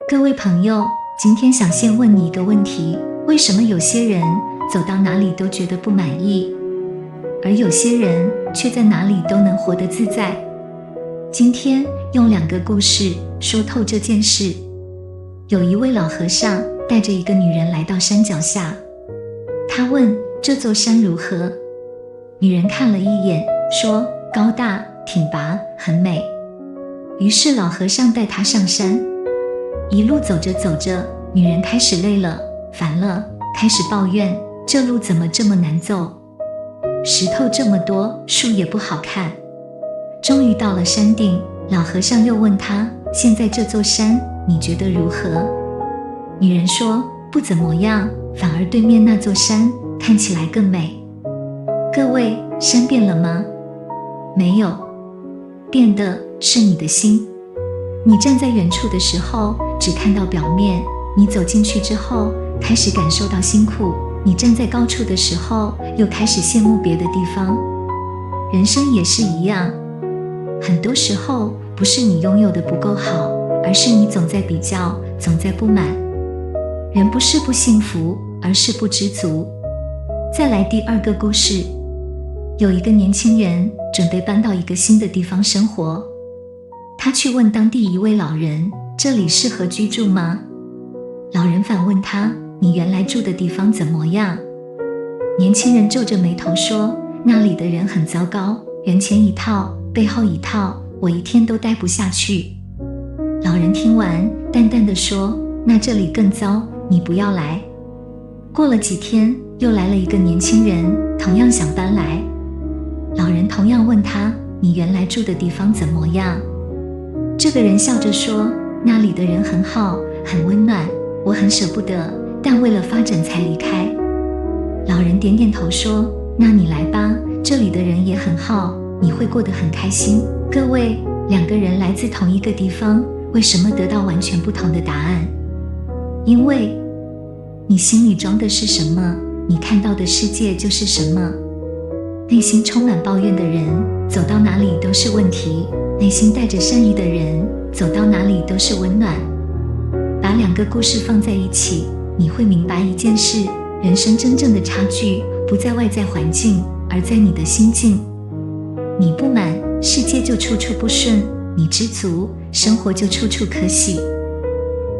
各位朋友，今天想先問你一個問題：為什麼有些人走到哪裡都覺得不滿意，而有些人卻在哪裡都能活得自在？今天用2個故事說透這件事。有一位老和尚帶着一個女人來到山腳下，他問這座山如何？女人看了一眼，說高大挺拔，很美。於是老和尚帶她上山，一路走着走着，女人開始累了，煩了，開始抱怨這路怎麼這麼難走，石頭這麼多，樹也不好看。終於到了山頂，老和尚又問她，現在這座山你覺得如何？女人說不怎麼樣，反而對面那座山看起來更美。各位，山變了嗎？沒有，變的是你的心。你站在遠處的時候只看到表面，你走進去之後開始感受到辛苦，你站在高處的時候又開始羨慕別的地方。人生也是一樣，很多時候不是你擁有的不夠好，而是你總在比較，總在不滿。人不是不幸福，而是不知足。再來第2個故事。有一個年輕人準備搬到一個新的地方生活，他去問當地一位老人，這裡適合居住嗎？老人反問他，你原來住的地方怎麼樣？年輕人皺着眉頭說，那裡的人很糟糕，人前一套，背後一套，我一天都待不下去。老人聽完，淡淡地說，那這裡更糟，你不要來。過了幾天，又來了一個年輕人，同樣想搬來。老人同樣問他，你原來住的地方怎麼樣？這個人笑着說，那裡的人很好，很溫暖，我很捨不得，但為了發展才離開。老人點點頭說，那你來吧，這裡的人也很好，你會過得很開心。各位，2個人來自同一個地方，為什麼得到完全不同的答案？因為你心裡裝的是什麼，你看到的世界就是什麼。內心充滿抱怨的人，走到哪裡都是問題；內心帶着善意的人，走到哪裡都是溫暖。把2個故事放在一起，你會明白一件事：人生真正的差距不在外在環境，而在你的心境。你不滿，世界就處處不順；你知足，生活就處處可喜。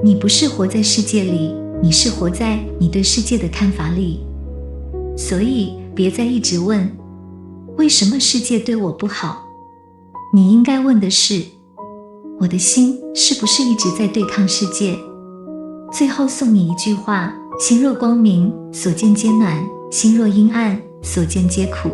你不是活在世界裡，你是活在你對世界的看法裡。所以別再一直問為什麼世界對我不好，你應該問的是，我的心是不是一直在對抗世界？最後送你一句話，心若光明，所見皆暖；心若陰暗，所見皆苦。